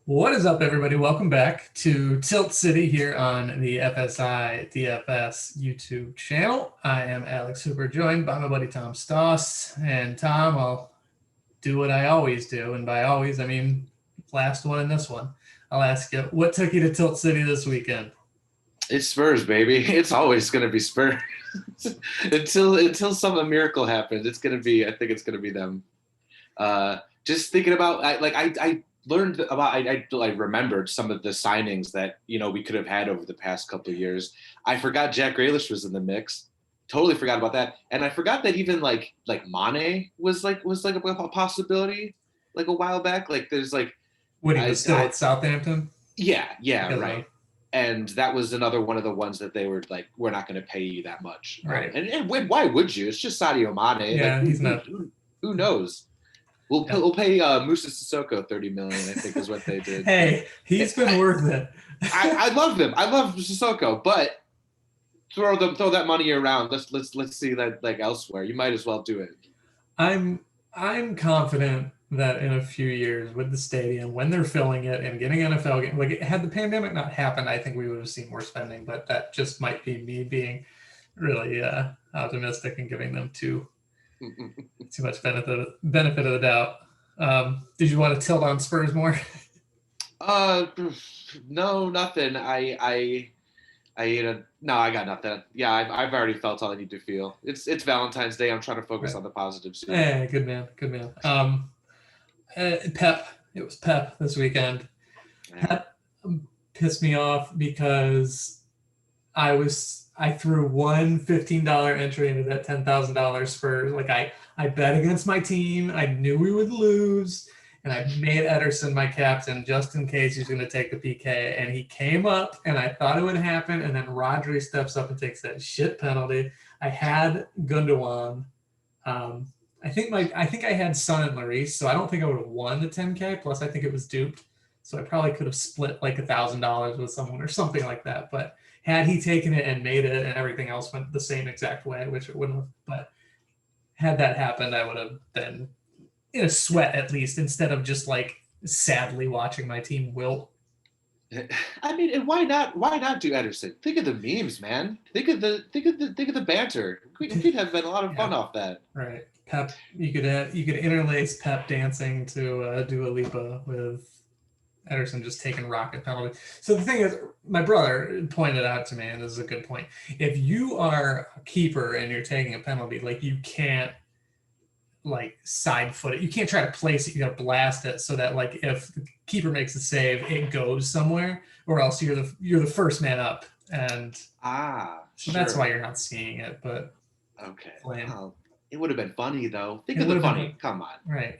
What is up, everybody? Welcome back to Tilt City here on the FSI DFS YouTube channel. I am Alex Hooper, joined by my buddy Tom Stoss. And Tom, I'll do what I always do. And by always, I mean last one and this one. I'll ask you, what took you to Tilt City this weekend? It's Spurs, baby. It's always going to be Spurs until some miracle happens. It's going to be. I think it's going to be them. Just thinking about, I learned about. I remembered some of the signings that we could have had over the past couple of years. I forgot Jack Grealish was in the mix. Totally forgot about that, and I forgot that even like Mane was a possibility like a while back. Like there's like When he was still at Southampton? yeah, right. And that was another one of the ones that they were like, we're not going to pay you that much. Right. And why would you? It's just Sadio Mane. Yeah, like, he's not. Who knows? We'll pay Musa Sissoko $30 million, I think is what they did. Hey, he's been worth it. I love them. I love Sissoko, but throw that money around. Let's see that like elsewhere. You might as well do it. I'm confident that in a few years with the stadium, when they're filling it and getting NFL games, like had the pandemic not happened, I think we would have seen more spending. But that just might be me being really optimistic and giving them too much benefit of the doubt. Did you want to tilt on Spurs more? No, nothing. No, I got nothing. Yeah, I've already felt all I need to feel. It's Valentine's Day. I'm trying to focus on the positives. Hey, good man. Pep. It was Pep this weekend. Yeah. Pep pissed me off because I threw one $15 entry into that $10,000 Spurs. Like I bet against my team. I knew we would lose. And I made Ederson my captain just in case he's going to take the PK. And he came up, and I thought it would happen. And then Rodri steps up and takes that shit penalty. I had Gundogan. I think I had Son and Lloris, so I don't think I would have won the 10K. Plus, I think it was duped, so I probably could have split like $1,000 with someone or something like that. But had he taken it and made it, and everything else went the same exact way, which it wouldn't have. But had that happened, I would have been in a sweat at least, instead of just like sadly watching my team wilt. I mean, and why not do Ederson? Think of the memes, man. Think of the banter. We could have been a lot of fun off that. Right. Pep, you could interlace Pep dancing to Dua Lipa with Ederson just taking rocket penalty. So the thing is, my brother pointed out to me, and this is a good point. If you are a keeper and you're taking a penalty, like you can't like side foot it. You can't try to place it. You got to blast it so that like if the keeper makes a save, it goes somewhere, or else you're the first man up. And so that's why you're not seeing it. But okay, well, it would have been funny though. Think of the funny. Come on, right?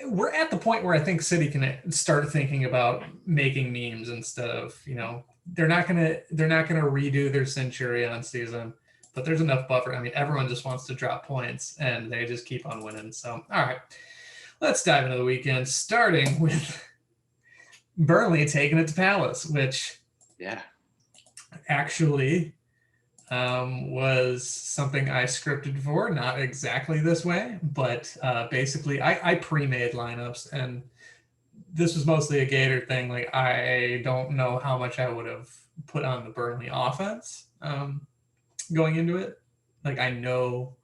We're at the point where I think City can start thinking about making memes instead of they're not gonna redo their Centurion season. But there's enough buffer. I mean, everyone just wants to drop points, and they just keep on winning. So, all right, let's dive into the weekend, starting with Burnley taking it to Palace, which actually was something I scripted for. Not exactly this way, but basically I pre-made lineups, and this was mostly a Gator thing. Like, I don't know how much I would have put on the Burnley offense. Going into it, like I knew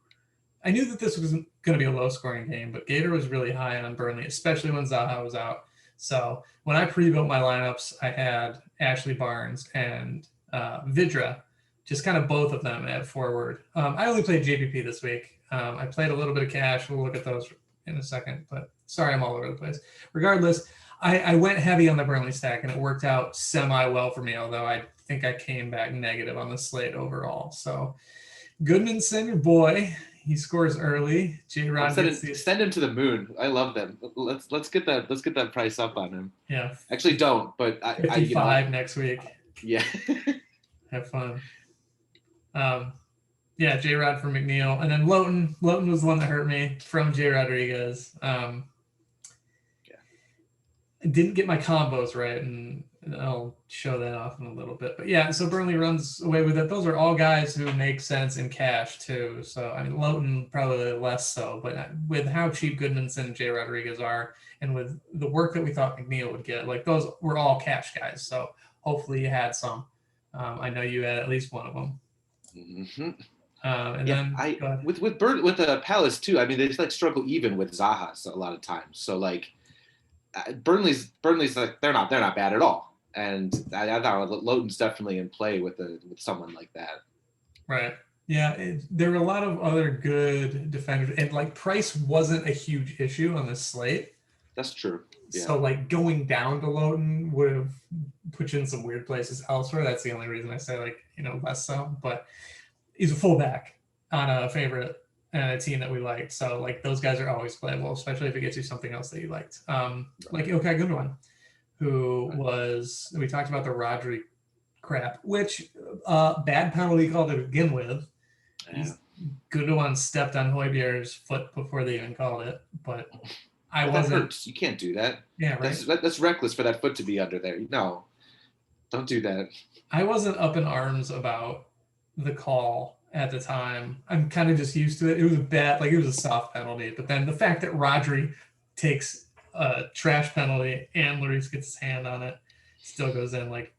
that this was going to be a low-scoring game, but Gator was really high on Burnley, especially when Zaha was out. So when I pre-built my lineups, I had Ashley Barnes and Vidra, just kind of both of them at forward. I only played JPP this week. I played a little bit of cash. We'll look at those in a second, but sorry, I'm all over the place. Regardless, I went heavy on the Burnley stack, and it worked out semi-well for me, although I think I came back negative on the slate overall. So Goodmanson, your boy, he scores early. J-Rod send him to the moon. I love them. Let's get that price up on him. Yeah. Actually, don't. But 55 next week. Yeah. Have fun. Yeah, J-Rod from McNeil, and then Lowton. Lowton was the one that hurt me from J. Rodriguez. Didn't get my combos right, and And I'll show that off in a little bit. But yeah, so Burnley runs away with it. Those are all guys who make sense in cash too. So I mean, Loughton probably less so, but with how cheap Goodmanson and Jay Rodriguez are, and with the work that we thought McNeil would get, like those were all cash guys. So hopefully you had some. I know you had at least one of them. Mm-hmm. And Yeah, then with the Palace too. I mean, they just like struggle even with Zaha a lot of times. So like Burnley's like they're not bad at all. And I thought Loughton's definitely in play with someone like that. Right. Yeah, there were a lot of other good defenders, and like price wasn't a huge issue on this slate. That's true. Yeah. So like going down to Loughton would have put you in some weird places elsewhere. That's the only reason I say like, less so. But he's a fullback on a favorite and a team that we liked. So like those guys are always playable, especially if it gets you something else that you liked. Like Ilkay Gundogan, who was, we talked about the Rodri crap, which bad penalty call to begin with. Yeah. Gundogan stepped on Højbjerg's foot before they even called it, but I wasn't. That hurts. You can't do that. Yeah, right. That's reckless for that foot to be under there. No, don't do that. I wasn't up in arms about the call at the time. I'm kind of just used to it. It was it was a soft penalty, but then the fact that Rodri takes a trash penalty and Lloris gets his hand on it, still goes in, like,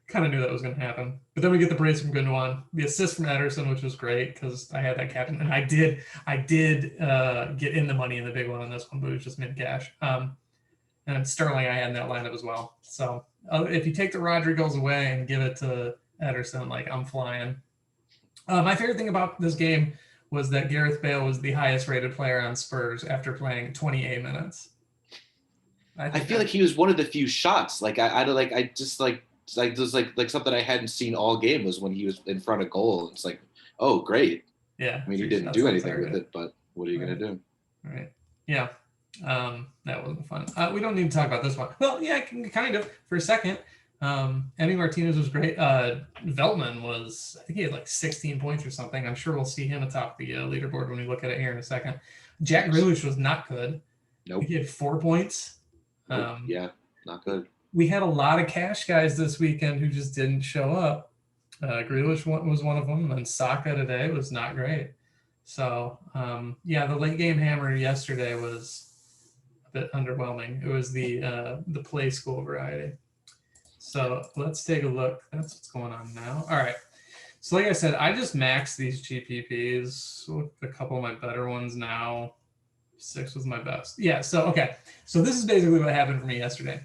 kind of knew that was going to happen. But then we get the brace from Gundogan, the assist from Ederson, which was great because I had that captain, and I did get in the money in the big one on this one, but it was just mid cash. And Sterling I had in that lineup as well. So if you take the Rodri goals away and give it to Ederson, like, I'm flying. My favorite thing about this game was that Gareth Bale was the highest rated player on Spurs after playing 28 minutes. I feel like he was one of the few shots. Like I just like something I hadn't seen all game was when he was in front of goal. It's like, oh, great. Yeah. I mean, he didn't do anything with it, but what are you going to do? Right. Yeah. That wasn't fun. We don't need to talk about this one. Well, yeah, kind of for a second. Emi Martinez was great. Veltman was, I think he had like 16 points or something. I'm sure we'll see him atop the leaderboard when we look at it here in a second. Jack Grealish was not good. Nope. He had 4 points. Nope. Yeah, not good. We had a lot of cash guys this weekend who just didn't show up. Grealish was one of them, and Saka today was not great. So, yeah, the late game hammer yesterday was a bit underwhelming. It was the play school variety. So let's take a look. That's what's going on now. All right. So like I said, I just maxed these GPPs with a couple of my better ones now. 6 was my best. Yeah, so, okay. So this is basically what happened for me yesterday.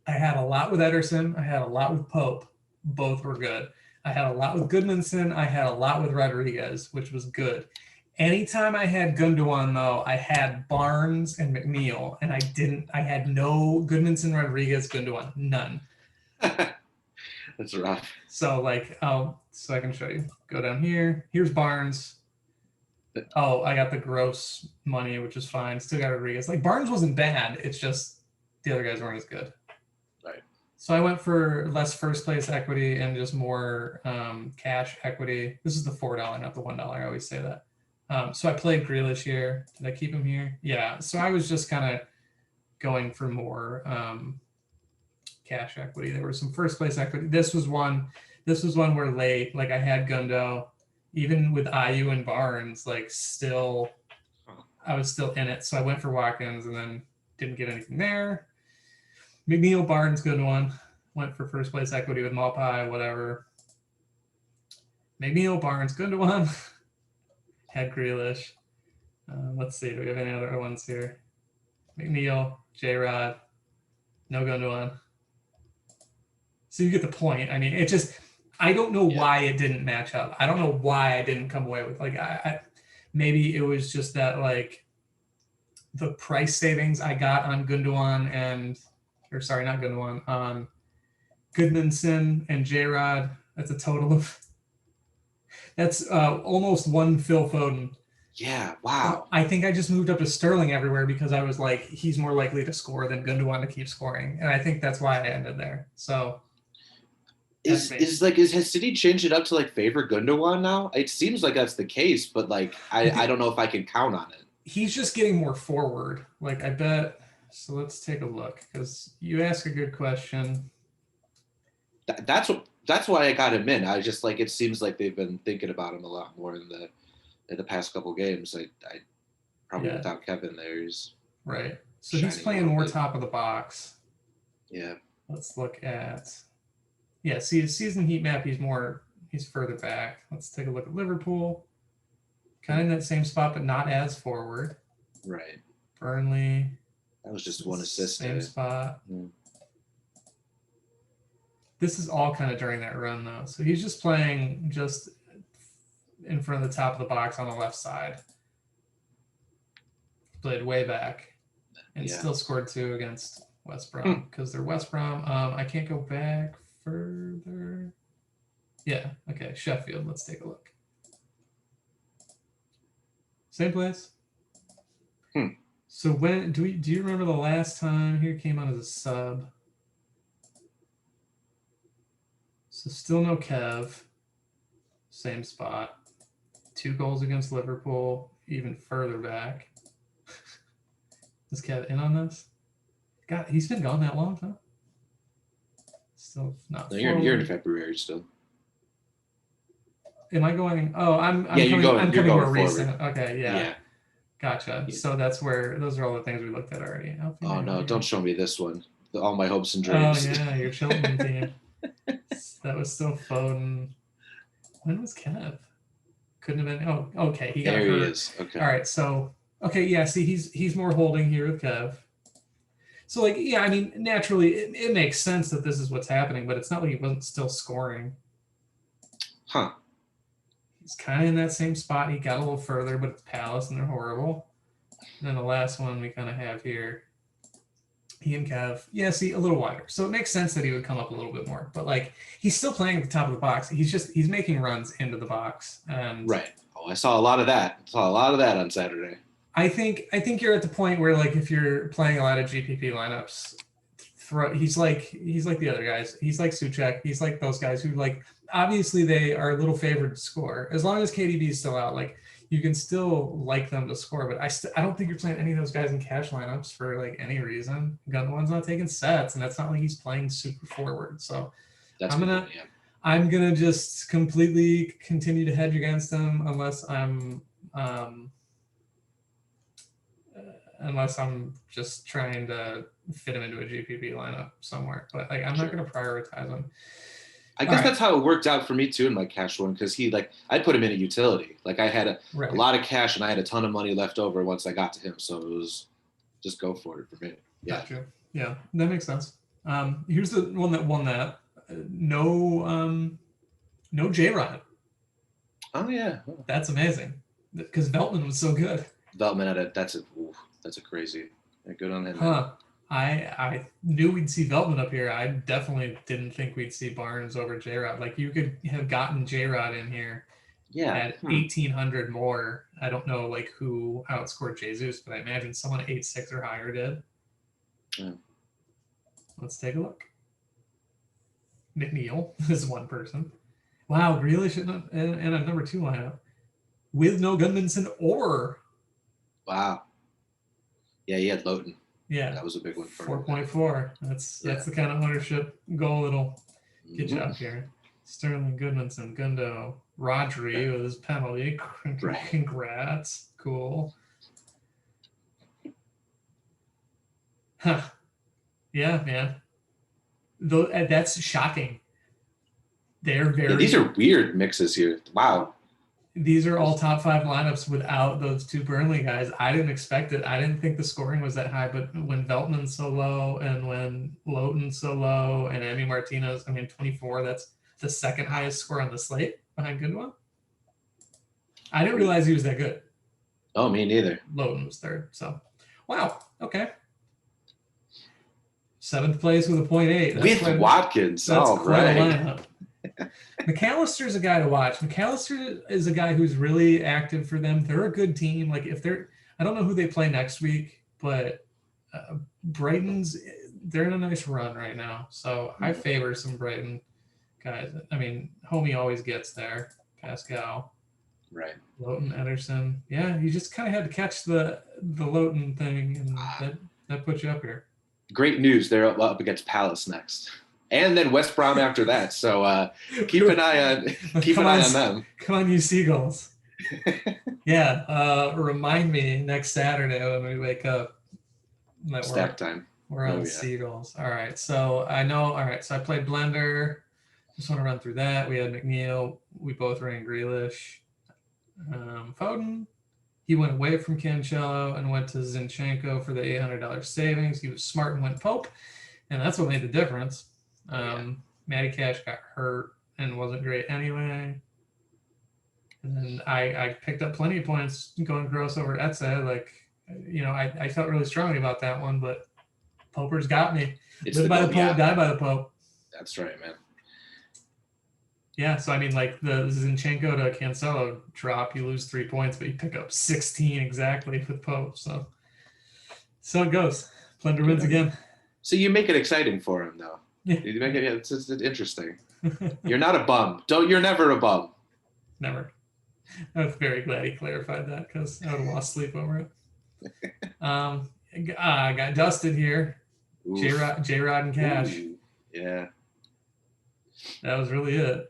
I had a lot with Ederson. I had a lot with Pope. Both were good. I had a lot with Goodmanson. I had a lot with Rodriguez, which was good. Anytime I had Gundogan, though, I had Barnes and McNeil, and I had no Goodmanson, Rodriguez, Gundogan, none. That's rough. So so I can show you. Go down here. Here's Barnes. Oh, I got the gross money, which is fine. Still got Rodriguez. Like, Barnes wasn't bad. It's just the other guys weren't as good. Right. So I went for less first place equity and just more cash equity. This is the $4, not the $1. I always say that. So I played Grealish here. Did I keep him here? Yeah. So I was just kind of going for more cash equity. There was some first place equity. This was one where late, like, I had Gundo, even with Ayew and Barnes, like, still, I was still in it. So I went for Watkins and then didn't get anything there. McNeil, Barnes, good one. Went for first place equity with Maupay, whatever. McNeil, Barnes, good one. Had Grealish. Let's see, do we have any other ones here? McNeil, J-Rod, no Gundogan. So you get the point. I mean, it just, I don't know why it didn't match up. I don't know why I didn't come away with, like, I maybe it was just that, like, the price savings I got on Gundogan or sorry, not Gundogan, on Goodmanson and J-Rod. That's a total of, that's almost one Phil Foden. Yeah, wow. I think I just moved up to Sterling everywhere because I was like, he's more likely to score than Gundogan to keep scoring. And I think that's why I ended there. So has City changed it up to, like, favor Gundogan now? It seems like that's the case, but, like, I don't know if I can count on it. He's just getting more forward. Like, I bet So let's take a look, because you ask a good question. That's why I got him in. I just like, it seems like they've been thinking about him a lot more in the past couple games. I probably without Kevin there, he's right. So he's playing more top of the box. Yeah. Let's look at, see his season heat map. He's further back. Let's take a look at Liverpool. Kind of in that same spot, but not as forward. Right. Burnley. That was just one assist. Same spot. This is all kind of during that run, though. So he's just playing just in front of the top of the box on the left side. Played way back and still scored 2 against West Brom because they're West Brom. I can't go back further. Yeah, okay, Sheffield. Let's take a look. Same place. So when do you remember the last time he came on as a sub? So still no Kev. Same spot. 2 goals against Liverpool, even further back. Is Kev in on this? God, he's been gone that long, huh? Still not. No, you're in February still. Am I going? Oh, I'm you're coming going more recent. Okay, yeah. Gotcha. Yeah. So those are all the things we looked at already. Oh no, don't show me this one. All my hopes and dreams. Oh yeah, your Cheltenham team. That was still Foden. When was Kev? Couldn't have been. Oh, okay. He got hurt. There he is. Okay. All right. So okay, yeah. See, he's more holding here with Kev. So like, yeah, I mean, naturally, it makes sense that this is what's happening, but it's not like he wasn't still scoring. Huh. He's kind of in that same spot. He got a little further, but it's Palace and they're horrible. And then the last one we kind of have here, he and Kev, see, a little wider. So it makes sense that he would come up a little bit more. But like, he's still playing at the top of the box. He's making runs into the box. And right. Oh, I saw a lot of that. On Saturday. I think you're at the point where like if you're playing a lot of GPP lineups, he's like the other guys. He's like Souček. He's like those guys who like. Obviously, they are a little favored to score. As long as KDB is still out, like you can still like them to score. But I don't think you're playing any of those guys in cash lineups for like any reason. Gundogan's not taking sets, and that's not like he's playing super forward. So I'm gonna just completely continue to hedge against them unless I'm just trying to fit him into a GPP lineup somewhere. But like I'm not gonna prioritize him. I guess that's how it worked out for me too in my cash one, because I put him in a utility. Like I had a lot of cash and I had a ton of money left over once I got to him, so it was just go for it for me. Yeah, gotcha. Yeah, that makes sense. Here's the one that won that. No J-Rod. Oh yeah, that's amazing because Veltman was so good. Veltman had that's a crazy. Good on him. Huh. I knew we'd see Veltman up here. I definitely didn't think we'd see Barnes over J-Rod. Like you could have gotten J-Rod in here at 1,800 more. I don't know like who outscored Jesus, but I imagine someone 8.6 or higher did. Yeah. Let's take a look. McNeil is one person. Wow, Grealish in a number 2 lineup with no Gunnarsson or. Wow. Yeah, he had Loughton. Yeah, that was a big one for 4.4. That's the kind of ownership goal that'll get you up here. Sterling, Goodmanson, Gundo, Rodri with his penalty. Congrats. Cool. Huh. Yeah, man. Though that's shocking. They're very. These are weird mixes here. Wow. These are all top 5 lineups without those 2 Burnley guys. I didn't expect it. I didn't think the scoring was that high, but when Veltman's so low and when Loughton's so low and Emi Martinez, 24, that's the 2nd highest score on the slate behind Gundogan. I didn't realize he was that good. Oh, me neither. Loughton was 3rd. So, wow. Okay. 7th place with a 0.8. With Watkins. That's quite a lineup. McAllister's a guy to watch. McAllister is a guy who's really active for them. They're a good team. Like I don't know who they play next week, but Brighton's they're in a nice run right now. So I favor some Brighton guys. Homie always gets there. Pascal. Right. Loughton, Ederson. Yeah, you just kind of had to catch the Loughton thing, and That puts you up here. Great news. They're up against Palace next. And then West Brom after that. So keep an eye on them. Come on, you Seagulls. Yeah. Remind me next Saturday when we wake up that Stack time. We're on Seagulls. All right. So I know. All right. So I played Blender. Just want to run through that. We had McNeil. We both ran Grealish. Foden. He went away from Cancelo and went to Zinchenko for the $800 savings. He was smart and went Pope, and that's what made the difference. Matty Cash got hurt and wasn't great anyway. And then I picked up plenty of points going Gross over Etze. Like, I felt really strongly about that one, but Poper's got me. Live by the Pope, die by the Pope. That's right, man. Yeah, so I mean, like the Zinchenko to Cancelo drop, you lose 3 points, but you pick up 16 exactly with Pope. So it goes. Blender wins again. So you make it exciting for him, though. Yeah. You make it. It's interesting. You're not a bum. You're never a bum. Never. I was very glad he clarified that because I would have lost sleep over it. I got dusted here. J-Rod and Cash. Ooh, yeah. That was really it.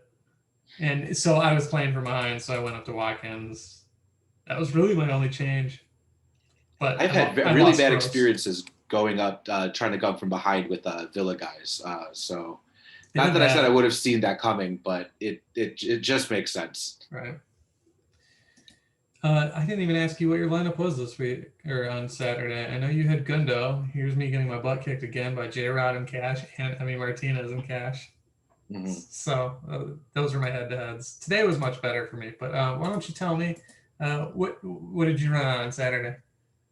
And so I was playing from behind, so I went up to Watkins. That was really my only change. But I've had really bad experiences going up, trying to go up from behind with Villa guys. So not that I said I would have seen that coming, but it just makes sense. Right. I didn't even ask you what your lineup was this week or on Saturday. I know you had Gundo. Here's me getting my butt kicked again by J-Rod and Cash, and Martinez and Cash. Mm-hmm. So those were my head-to-heads. Today was much better for me, but why don't you tell me what did you run on Saturday?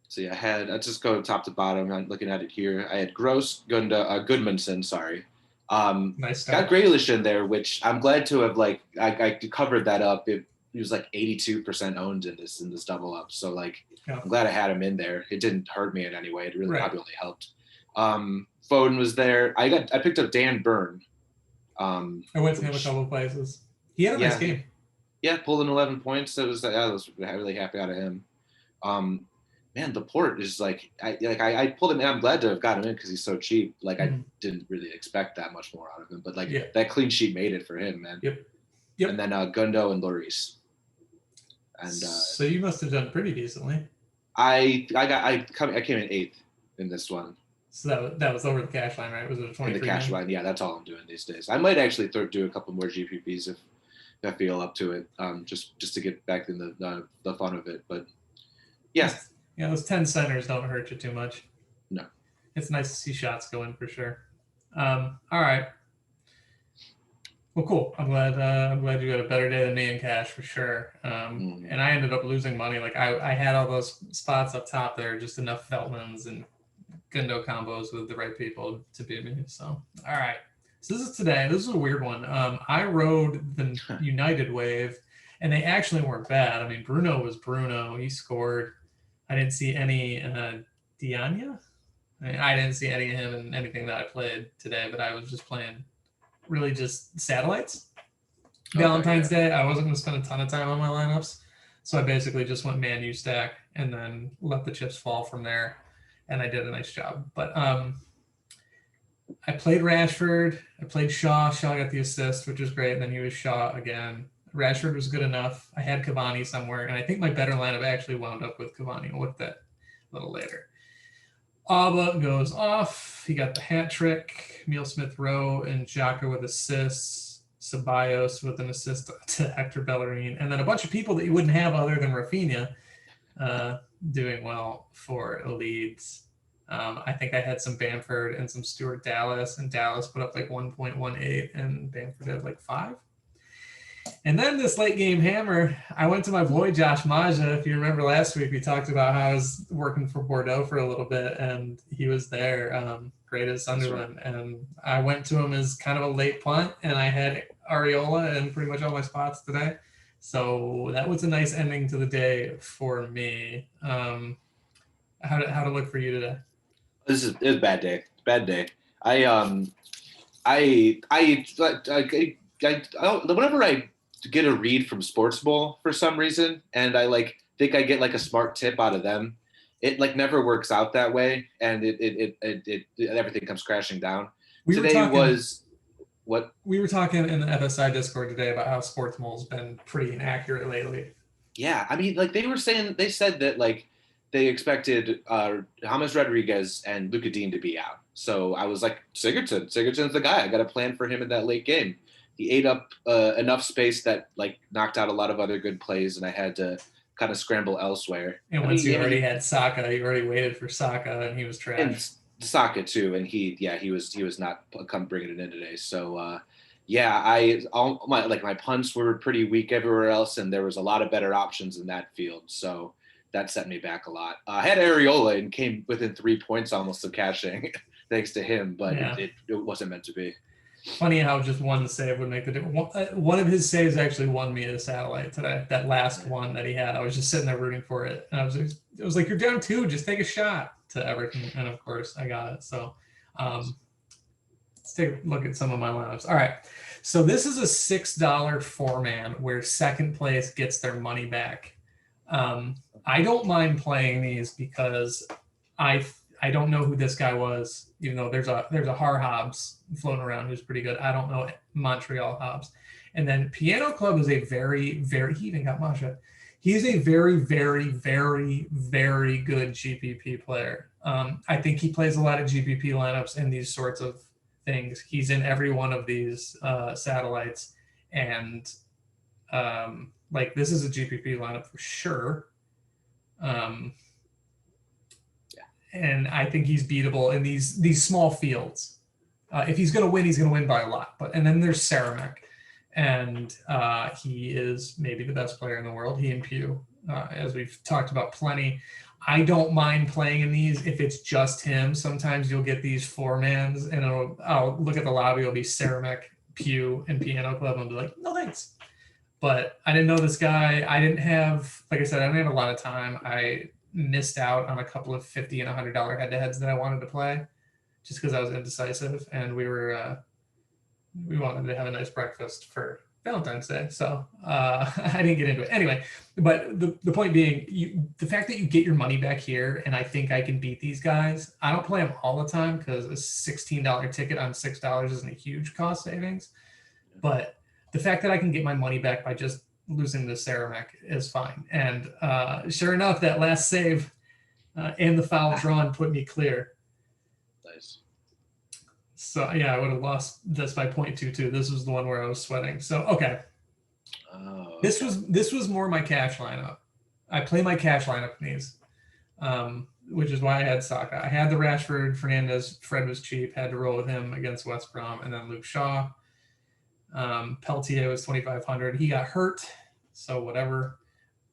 So yeah, I'll just go top to bottom. I'm looking at it here. I had Gross, Goodmanson, sorry. Nice start. Got Grealish in there, which I'm glad to have I covered that up. He was like 82% owned in this double up. So I'm glad I had him in there. It didn't hurt me in any way. It really probably only helped. Foden was there. I picked up Dan Burn. I went to him a couple of places. He had a nice game. Yeah, pulled in 11 points. I was really happy out of him. Man, Laporte is I pulled him in. I'm glad to have got him in because he's so cheap. I didn't really expect that much more out of him, but that clean sheet made it for him, man. Yep. And then Gundo and Lloris. And so you must have done pretty decently. I came in 8th in this one. So that was over the cash line, right? Was it a 23? In the cash line, yeah. That's all I'm doing these days. I might actually do a couple more GPPs if I feel up to it, just to get back in the fun of it. But yeah, those 10 centers don't hurt you too much. No, it's nice to see shots go in for sure. All right. Well, cool. I'm glad you had a better day than me in cash for sure. And I ended up losing money. I had all those spots up top there, just enough Veltmans and Gundo combos with the right people to beat me. So, all right. So this is today. This is a weird one. I rode the United wave, and they actually weren't bad. I mean, Bruno was Bruno. He scored. I didn't see any Dianya. I didn't see any of him in anything that I played today, but I was just playing really just satellites. Valentine's Day, I wasn't going to spend a ton of time on my lineups. So I basically just went Man U stack and then let the chips fall from there. And I did a nice job. But I played Rashford. I played Shaw. Shaw got the assist, which was great. And then he was Shaw again. Rashford was good enough. I had Cavani somewhere. And I think my better lineup actually wound up with Cavani. I'll look at that a little later. Alba goes off. He got the hat trick. Emile Smith-Rowe and Xhaka with assists. Ceballos with an assist to Hector Bellerin. And then a bunch of people that you wouldn't have other than Rafinha doing well for Leeds. I think I had some Bamford and some Stuart Dallas, and Dallas put up 1.18 and Bamford had 5. And then this late game hammer, I went to my boy Josh Maja. If you remember last week, we talked about how I was working for Bordeaux for a little bit, and he was there, great at Sunderland. And I went to him as kind of a late punt, and I had Areola in pretty much all my spots today. So that was a nice ending to the day for me. How to look for you today? It was a bad day. Bad day. Whenever I get a read from Sports Bowl for some reason, and I think I get a smart tip out of them, it like never works out that way, and it everything comes crashing down. We were Today talking, was what? we were talking in the FSI Discord today about how Sports Mole's been pretty inaccurate lately. Yeah, I mean, like they said that like they expected James Rodriguez and Luka Dean to be out. So I was like, Sigurdsson's the guy. I got a plan for him in that late game. He ate up enough space that like knocked out a lot of other good plays, and I had to kind of scramble elsewhere. And once you already had Saka, you already waited for Saka, and he was trash. And Saka too, and he was not come bringing it in today. So yeah, all my punts were pretty weak everywhere else, and there was a lot of better options in that field. So that set me back a lot. I had Areola and came within 3 points almost of cashing, thanks to him, but Yeah. it wasn't meant to be. Funny how just one save would make the difference. One of his saves actually won me a satellite today. That last one that he had, I was just sitting there rooting for it, and it was like, you're down 2, just take a shot to Everton, and of course I got it. So let's take a look at some of my lineups. All right, so this is a $6 4-man where second place gets their money back. I don't mind playing these because I don't know who this guy was, even though there's a Har Hobbs floating around who's pretty good. I don't know Montreal Hobbs. And then Piano Club is a very, very, he even got Maja. He's a very, very, very, very good GPP player. I think he plays a lot of GPP lineups in these sorts of things. He's in every one of these satellites. And like, this is a GPP lineup for sure. And I think he's beatable in these small fields. If he's going to win, he's going to win by a lot. And then there's Pierre-Emerick, and he is maybe the best player in the world. He and Pew, as we've talked about plenty. I don't mind playing in these if it's just him. Sometimes you'll get these 4-mans, and I'll look at the lobby. It'll be Pierre-Emerick, Pew, and Piano Club, and I'll be like, no thanks. But I didn't know this guy. I didn't have, like I said, I didn't have a lot of time. I missed out on a couple of $50 and $100 head-to-heads that I wanted to play just because I was indecisive, and we wanted to have a nice breakfast for Valentine's Day. So I didn't get into it anyway. But the point being, the fact that you get your money back here, and I think I can beat these guys. I don't play them all the time because a $16 ticket on $6 isn't a huge cost savings. But the fact that I can get my money back by just losing the Pierre-Emerick is fine. And sure enough, that last save and the foul drawn put me clear. Nice. So yeah, I would have lost this by 0.22. This was the one where I was sweating. So okay. This was more my cash lineup. I play my cash lineup in these, which is why I had Saka. I had the Rashford, Fernandez. Fred was cheap. Had to roll with him against West Brom, and then Luke Shaw. Peltier was 2,500. He got hurt, so whatever.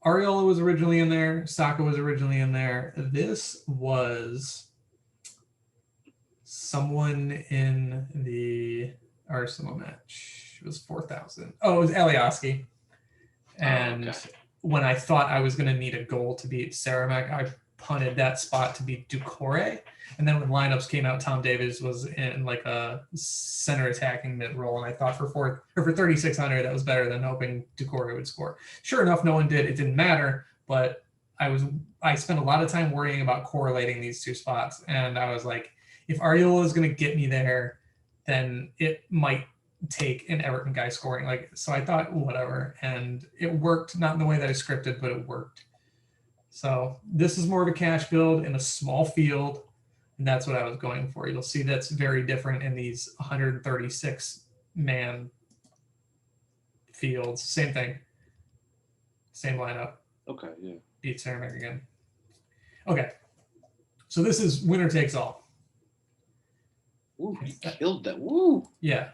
Areola was originally in there. Saka was originally in there. This was someone in the Arsenal match. It was 4,000. Oh, it was Alioski. And when I thought I was going to need a goal to beat Pierre-Emerick, I punted that spot to beat Doucouré. And then when lineups came out, Tom Davies was in like a center attacking mid role, and I thought for 3,600 that was better than hoping Doucouré would score. Sure enough, no one did. It didn't matter, but I spent a lot of time worrying about correlating these two spots, and I was like, if Areola is going to get me there, then it might take an Everton guy scoring. Like, so I thought whatever, and it worked. Not in the way that I scripted, but it worked. So this is more of a cash build in a small field. And that's what I was going for. You'll see that's very different in these 136-man fields. Same thing. Same lineup. Okay, yeah. Beat Pierre-Emerick again. Okay. So this is winner takes all. Ooh, you killed that. Woo. Yeah.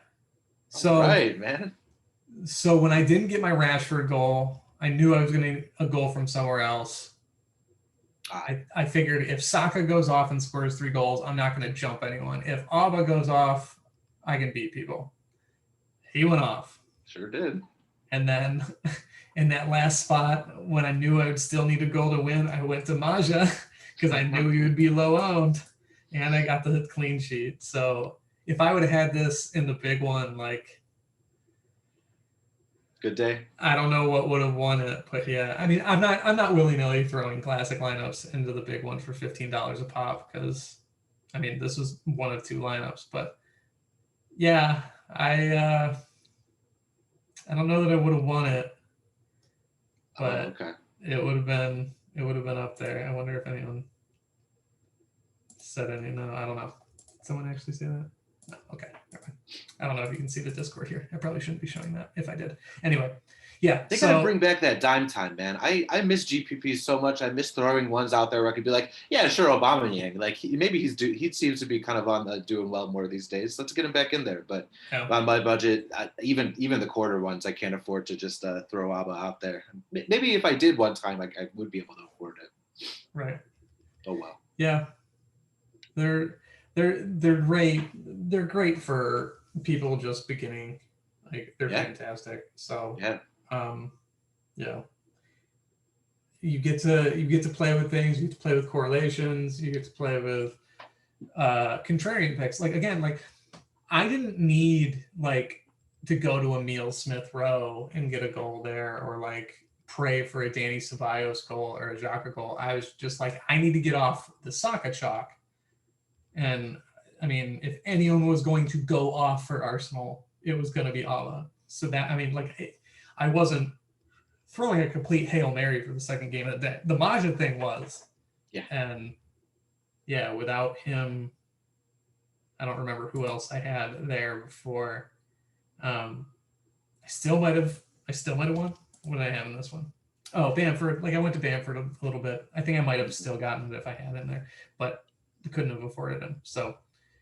So, all right, man. So when I didn't get my Rashford goal, I knew I was going to get a goal from somewhere else. I figured if Saka goes off and scores 3 goals, I'm not going to jump anyone. If Auba goes off, I can beat people. He went off. Sure did. And then in that last spot, when I knew I would still need a goal to win, I went to Maja because I knew he would be low owned, and I got the clean sheet. So if I would have had this in the big one, like, Good day. I don't know what would have won it, but yeah, I mean, I'm not willy-nilly throwing classic lineups into the big one for $15 a pop because, I mean, this was one of two lineups, but yeah, I don't know that I would have won it, but Okay. it would have been up there. I wonder if anyone said any. No, I don't know. Did someone actually say that? No. Okay. I don't know if you can see the Discord here. I probably shouldn't be showing that if I did. Anyway, yeah. They gotta bring back that dime time, man. I miss GPPs so much. I miss throwing ones out there where I could be like, yeah, sure, Aubameyang. Like he seems to be kind of on doing well more these days. Let's get him back in there. But on my budget, even the quarter ones, I can't afford to just throw Abba out there. Maybe if I did one time, I would be able to afford it. Right. Oh well. Yeah. They're great. They're great for people just beginning. Like they're fantastic. So yeah. Yeah. You get to play with things, you get to play with correlations, you get to play with contrarian picks. Like again, like I didn't need like to go to Emile Smith Rowe and get a goal there or like pray for a Danny Ceballos goal or a Xhaka goal. I was just like, I need to get off the Saka chalk. And I mean, if anyone was going to go off for Arsenal, it was going to be Alba. So that, I mean, like I wasn't throwing a complete Hail Mary for the second game of the day. The Maja thing was. Yeah. And yeah, without him, I don't remember who else I had there before. I still might have won. What did I have in this one? Oh, Bamford. Like I went to Bamford a little bit. I think I might have still gotten it if I had it in there, but couldn't have afforded him. So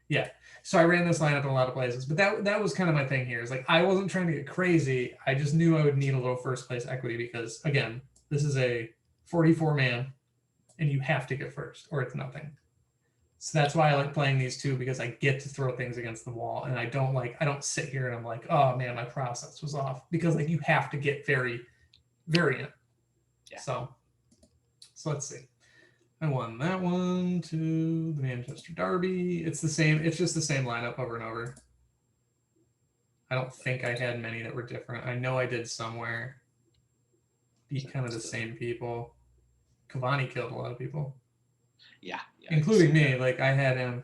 yeah. So I ran this lineup in a lot of places, but that was kind of my thing here. Is like I wasn't trying to get crazy. I just knew I would need a little first place equity because again, this is a 44 man, and you have to get first or it's nothing. So that's why I like playing these two because I get to throw things against the wall, and I don't sit here and I'm like, oh man, my process was off because like you have to get very variant. Yeah. So let's see. I won that one to the Manchester Derby. It's the same. It's just the same lineup over and over. I don't think I had many that were different. I know I did somewhere. Beat kind of the same people. Cavani killed a lot of people. Yeah. Including me. Like I had him.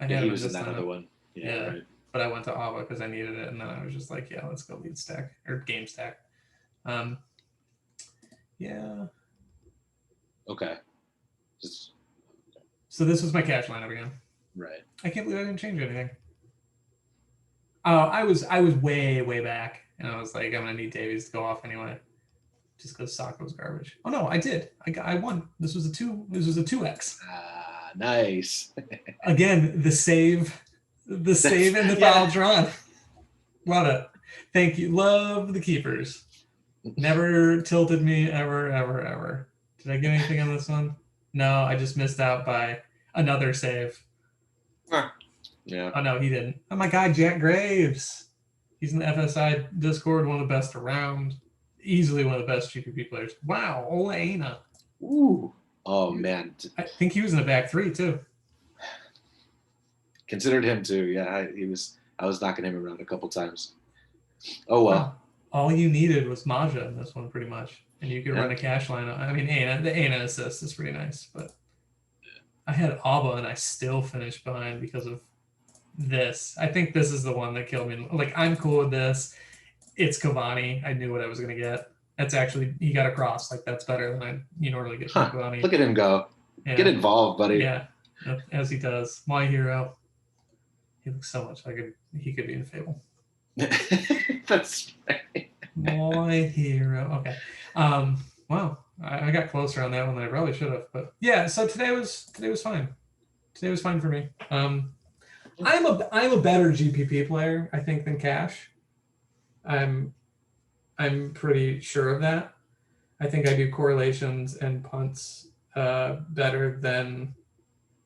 He was in that other one. Yeah. Right. But I went to Alba because I needed it, and then I was just like, yeah, let's go lead stack or game stack. Yeah. Okay. So this was my cash lineup again. Right. I can't believe I didn't change anything. I was way back, and I was like, I'm gonna need Davies to go off anyway, just because Saka was garbage. Oh no, I did. I won. This was a 2x. Nice. Again, the save and the foul drawn. Love it. Thank you. Love the keepers. Never tilted me ever. Did I get anything on this one? No, I just missed out by another save. Yeah. Oh, no, he didn't. Oh, my God, Jack Graves. He's in the FSI Discord, one of the best around. Easily one of the best GPP players. Wow, Ola Aina. Ooh. Oh, man. I think he was in the back three, too. Considered him, too. Yeah, I was knocking him around a couple times. Oh, well. All you needed was Maja in this one, pretty much. And you could run a cash lineup. I mean, the Aina assist is pretty nice, but I had Alba and I still finished behind because of this. I think this is the one that killed me. Like, I'm cool with this. It's Cavani. I knew what I was going to get. That's actually, he got a cross. Like, that's better than you normally get from Cavani. Look at him go. Yeah. Get involved, buddy. Yeah, as he does. My hero. He looks so much like he could be in Fable. That's right. My hero. Okay. Wow. I got closer on that one than I probably should have. But yeah, so today was fine. Today was fine for me. I'm a better GPP player, I think, than Cash. I'm pretty sure of that. I think I do correlations and punts better than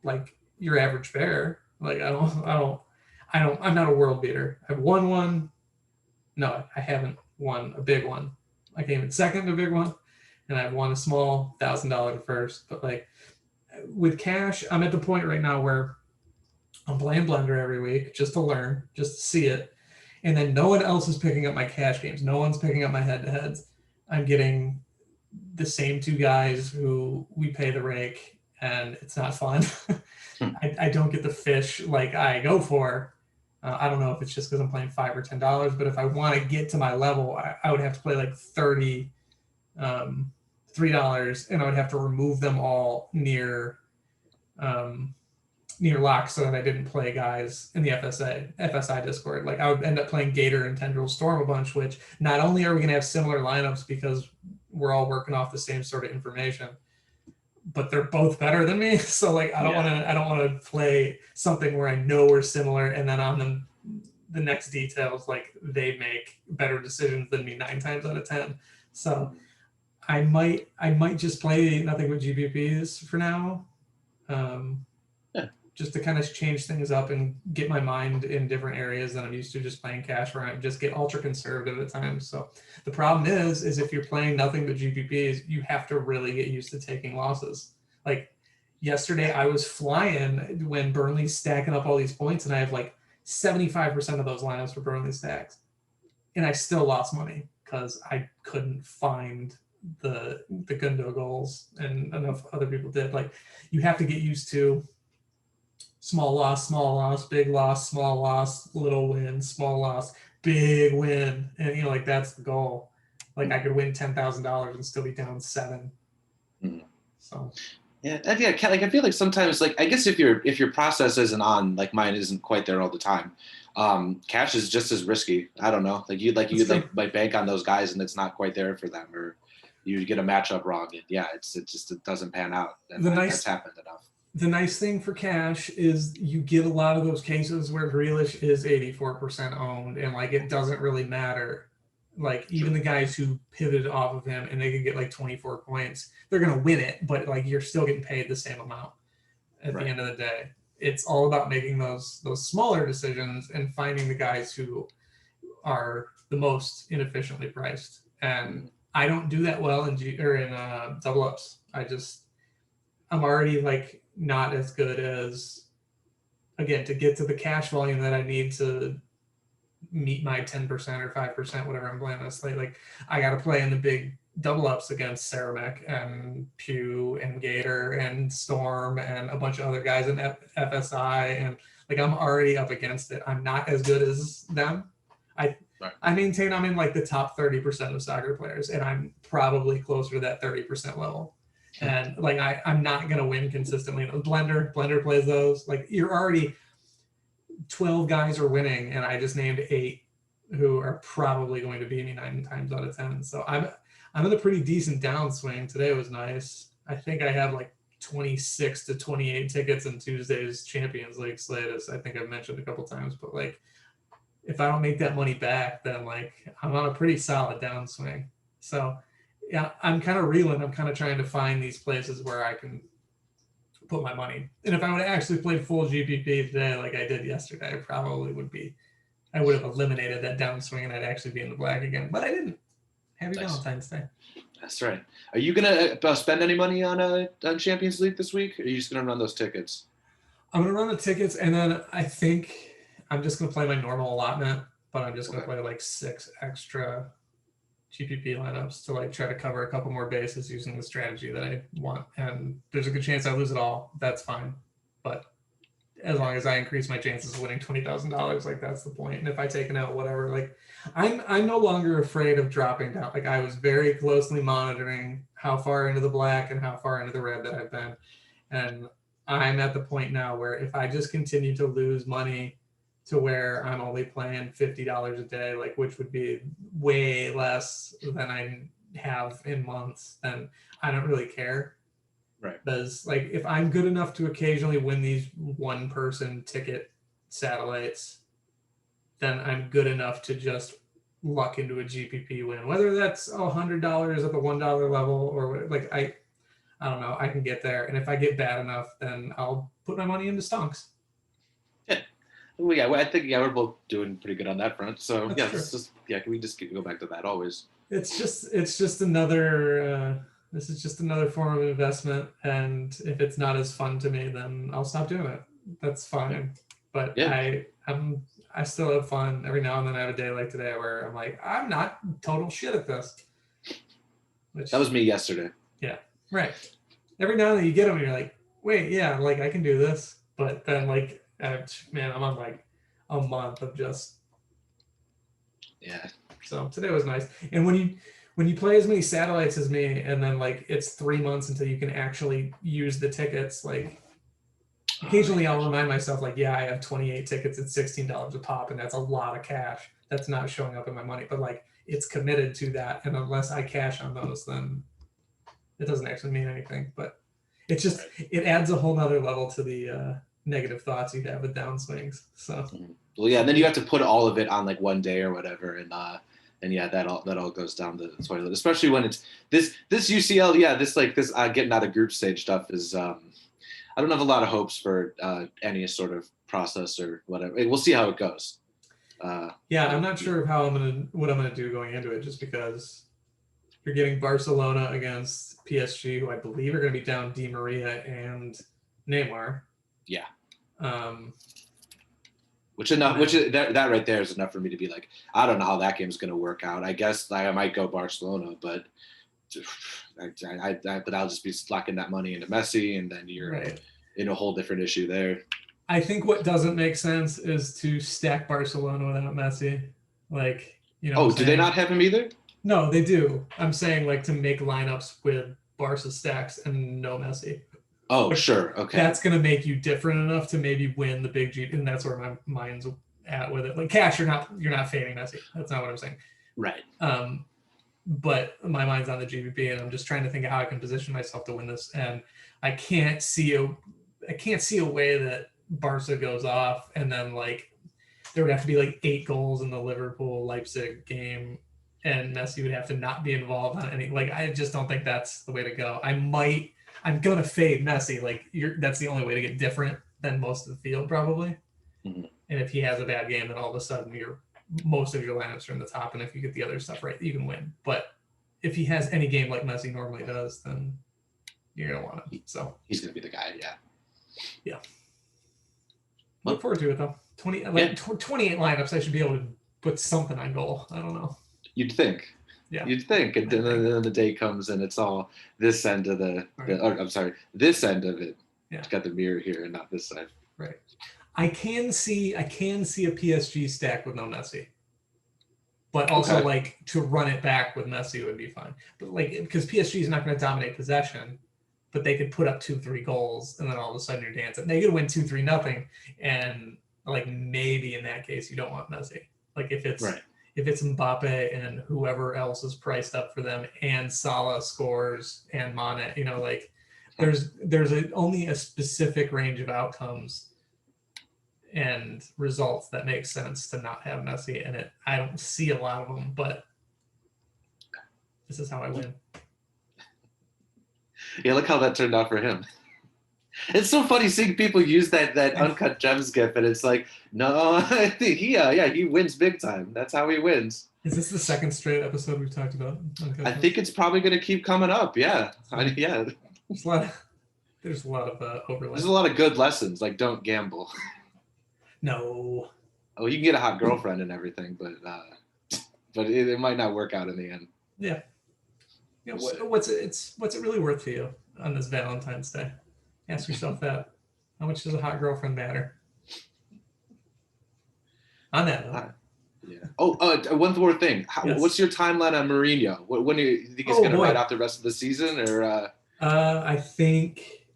like your average bear. Like I'm not a world beater. I've won one. No, I haven't won a big one. I came in second to a big one, and I've won a small $1,000 first. But like with Cash, I'm at the point right now where I'm playing Blender every week just to learn, just to see it. and then no one else is picking up my cash games. No one's picking up my head-to-heads. I'm getting the same two guys who we pay the rake, and it's not fun. I don't get the fish like I go for. I don't know if it's just because I'm playing $5 or $10, but if I want to get to my level, I would have to play like $3, and I would have to remove them all near lock so that I didn't play guys in the FSI Discord. Like I would end up playing Gator and Tendril Storm a bunch, which not only are we going to have similar lineups because we're all working off the same sort of information, but they're both better than me. So like I don't want to play something where I know we're similar and then on the next details like they make better decisions than me 9 times out of 10. So I might just play nothing but GPPs for now. Just to kind of change things up and get my mind in different areas than I'm used to just playing cash, where I just get ultra conservative at times. So the problem is if you're playing nothing but GPPs, you have to really get used to taking losses. Like yesterday, I was flying when Burnley's stacking up all these points, and I have like 75% of those lineups for Burnley stacks, and I still lost money because I couldn't find the Gundo goals, and enough other people did. Like you have to get used to small loss, big loss, small loss, little win, small loss, big win. And, like, that's the goal. Like, I could win $10,000 and still be down 7. So. Yeah, like I feel like sometimes, like I guess if your process isn't on, like mine isn't quite there all the time, cash is just as risky. I don't know, like you bank on those guys and it's not quite there for them, or you get a matchup wrong, and it doesn't pan out. And that's happened enough. The nice thing for cash is you get a lot of those cases where Grealish is 84% owned, and like it doesn't really matter. Like even the guys who pivoted off of him and they could get like 24 points, they're gonna win it, but like you're still getting paid the same amount at the end of the day. It's all about making those smaller decisions and finding the guys who are the most inefficiently priced. And I don't do that well in double ups. I'm already like not as good as, again, to get to the cash volume that I need to meet my 10% or 5%, whatever I'm playing this. Like I got to play in the big double ups against Ceramic and Pew and Gator and Storm and a bunch of other guys in FSI. And like, I'm already up against it. I'm not as good as them. I maintain I'm in like the top 30% of soccer players, and I'm probably closer to that 30% level. And like I'm not gonna win consistently. Blender plays those. Like you're already 12 guys are winning, and I just named 8 who are probably going to beat me 9 times out of 10. So I'm in a pretty decent downswing. Today was nice. I think I have like 26 to 28 tickets in Tuesday's Champions League slate, as I think I've mentioned a couple times. But like if I don't make that money back, then like I'm on a pretty solid downswing. So yeah, I'm kind of reeling. I'm kind of trying to find these places where I can put my money. And if I would have actually played full GPP today, like I did yesterday, I probably I would have eliminated that downswing and I'd actually be in the black again. But I didn't. Happy Valentine's Day. That's right. Are you gonna spend any money on Champions League this week? Or are you just gonna run those tickets? I'm gonna run the tickets, and then I think I'm just gonna play my normal allotment, but I'm just gonna play like 6 extra GPP lineups to like try to cover a couple more bases using the strategy that I want. And there's a good chance I lose it all. That's fine. But as long as I increase my chances of winning $20,000, like that's the point. And if I take it out, whatever, like I'm no longer afraid of dropping down. Like I was very closely monitoring how far into the black and how far into the red that I've been. And I'm at the point now where if I just continue to lose money to where I'm only playing $50 a day, like which would be way less than I have in months, then I don't really care. Right. Because like if I'm good enough to occasionally win these 1-person ticket satellites, then I'm good enough to just luck into a GPP win. Whether that's $100 at the $1 level or like I don't know, I can get there. And if I get bad enough, then I'll put my money into stonks. Well, yeah, I think we're both doing pretty good on that front. So That's can we just go back to that always? It's just another. This is just another form of investment, and if it's not as fun to me, then I'll stop doing it. That's fine. But I I still have fun. Every now and then I have a day like today where I'm like, I'm not total shit at this. Which, That was me yesterday. Yeah, right. Every now and then you get them and you're like, wait, yeah, like I can do this. But then like, man, I'm on like a month of just. Yeah. So today was nice. And when you play as many satellites as me, and then like it's 3 months until you can actually use the tickets, like occasionally I'll remind myself, like, yeah, I have 28 tickets at $16 a pop, and that's a lot of cash. That's not showing up in my money, but like it's committed to that. And unless I cash on those, then it doesn't actually mean anything. But it's just, it adds a whole nother level to the negative thoughts you have with downswings. So, well, yeah, and then you have to put all of it on like one day or whatever. And yeah, that all goes down the toilet, especially when it's this UCL. Yeah, this getting out of group stage stuff is, I don't have a lot of hopes for any sort of process or whatever. We'll see how it goes. Yeah, I'm not sure what I'm gonna do going into it, just because you're getting Barcelona against PSG, who I believe are going to be down Di Maria and Neymar. Yeah. That right there is enough for me to be like, I don't know how that game's going to work out. I guess I might go Barcelona, but I'll just be slacking that money into Messi, and then you're in a whole different issue there. I think what doesn't make sense is to stack Barcelona without Messi. Like, do they not have him either? No, they do. I'm saying like to make lineups with Barca stacks and no Messi. Oh, sure. Okay. That's going to make you different enough to maybe win the big G, and that's where my mind's at with it. Like cash, you're not fading Messi. That's not what I'm saying. Right. But my mind's on the GPP, and I'm just trying to think of how I can position myself to win this. And I can't see a way that Barca goes off, and then like there would have to be like 8 goals in the Liverpool-Leipzig game, and Messi would have to not be involved on any. Like I just don't think that's the way to go. I'm gonna fade Messi. Like that's the only way to get different than most of the field probably. Mm-hmm. And if he has a bad game, then all of a sudden most of your lineups are in the top, and if you get the other stuff right, you can win. But if he has any game like Messi normally does, then you're gonna want him. So he's gonna be the guy. Yeah. Look forward to it though. 28 lineups. I should be able to put something on goal. I don't know. You'd think. Yeah. You'd think, and then the day comes and it's all this end of this end of it. Yeah. It's got the mirror here and not this side. Right. I can see a PSG stack with no Messi, but also like to run it back with Messi would be fine. But like because PSG is not going to dominate possession, but they could put up 2-3 goals, and then all of a sudden you're dancing. They could win 2-3-0, and like maybe in that case you don't want Messi. Like if it's Mbappe and whoever else is priced up for them, and Salah scores and Mane, like there's only a specific range of outcomes and results that make sense to not have Messi in it. I don't see a lot of them, but this is how I win. Yeah, look how that turned out for him. It's so funny seeing people use that uncut gems gif, and it's like, no, I think he wins big time. That's how he wins. Is this the second straight episode we've talked about? I think it's probably going to keep coming up. Yeah, There's a lot of overlap. There's a lot of good lessons, like don't gamble. No. Oh, you can get a hot girlfriend and everything, but it might not work out in the end. Yeah. Yeah. What's it really worth to you on this Valentine's Day? Ask yourself that. How much does a hot girlfriend matter? On that note. Yeah. Oh, one more thing. What's your timeline on Mourinho? When do you think he's going to ride out the rest of the season, or? I think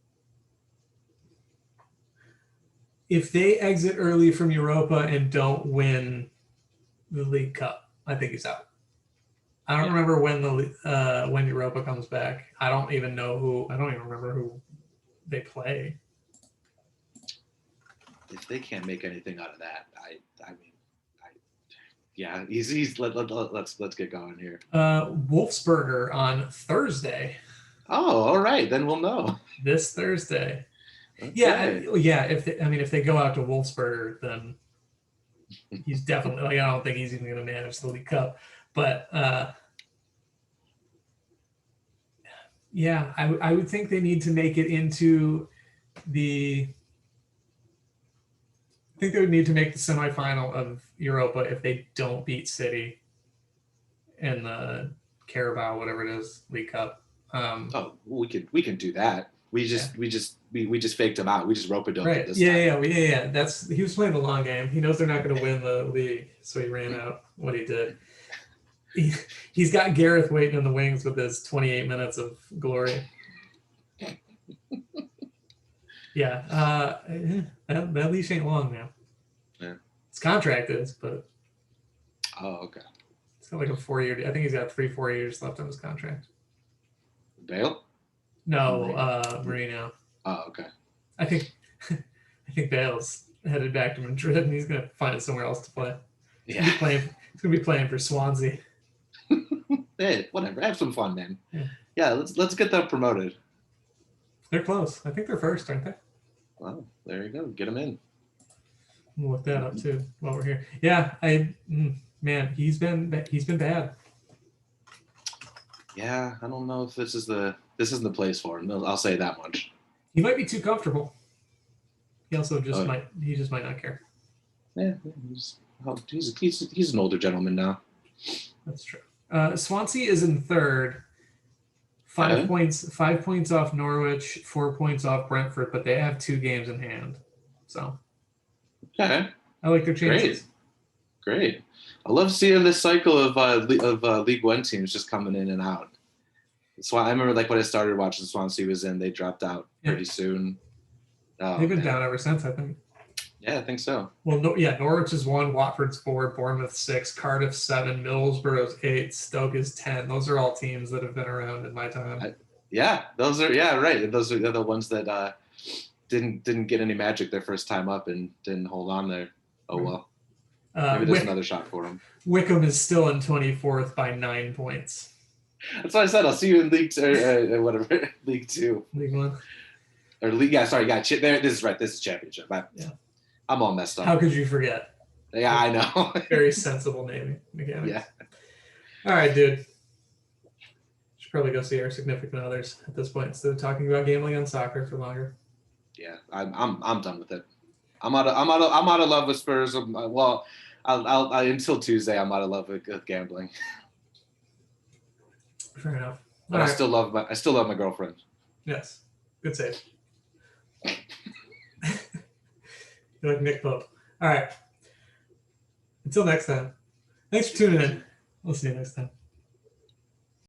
if they exit early from Europa and don't win the League Cup, I think he's out. I don't remember when Europa comes back. I don't even remember who they play. If they can't make anything out of that, let's get going here. Wolfsburger on Thursday. Oh, all right, then we'll know. This Thursday. Okay. Yeah. If they go out to Wolfsburger, then he's definitely I don't think he's even going to manage the League Cup. But I would think they need to make it into the think they would need to make the semifinal of Europa if they don't beat City in the Carabao, whatever it is, League Cup. Oh, we can do that. We just faked him out. We just rope-a-doped it Right. this time. Yeah. He was playing the long game. He knows they're not going to win the league, so he ran out what he did. He's got Gareth waiting in the wings with his 28 minutes of glory. Yeah, that leash ain't long now. Yeah. His contract is, but Oh, okay. it's got like a 4-year. I think he's got 3-4 years left on his contract. Bale? No, Marino. Oh, okay. I think Bale's headed back to Madrid, and he's gonna find it somewhere else to play. He's gonna be playing for Swansea. Hey, whatever. Have some fun, man. Yeah. Let's get them promoted. They're close. I think they're first, aren't they? Well, there you go. Get them in. We'll look that up too while we're here. Yeah, man, he's been bad. Yeah, I don't know if this is the place for him. I'll say that much. He might be too comfortable. He also just might not care. Yeah, he's an older gentleman now. That's true. Swansea is in third. 5 points off Norwich, 4 points off Brentford, but they have 2 games in hand. So okay, I like their chances. Great. I love seeing this cycle of League One teams just coming in and out. That's why I remember, like, when I started watching Swansea was in, they dropped out pretty soon. Oh, they've been down ever since, I think. Yeah, I think so. Well, Norwich is 1, Watford's 4, Bournemouth 6, Cardiff 7, Middlesbrough's 8, Stoke is 10. Those are all teams that have been around in my time. Those are right. Those are the ones that didn't get any magic their first time up and didn't hold on there. Oh well. Maybe there's another shot for them. Wickham is still in 24th by 9 points. That's what I said. I'll see you in League whatever League 2. League 1. Or League. Yeah, sorry. Yeah, this is right. This is Championship. I'm all messed up. How could you forget? Yeah, I know. Very sensible naming mechanics. Yeah. All right, dude. Should probably go see our significant others at this point instead of talking about gambling on soccer for longer. Yeah, I'm done with it. I'm out of love with Spurs. Well, I'll until Tuesday. I'm out of love with gambling. Fair enough. But I still love my girlfriend. Yes, good save. You're like Nick Pope. All right. Until next time. Thanks for tuning in. We'll see you next time.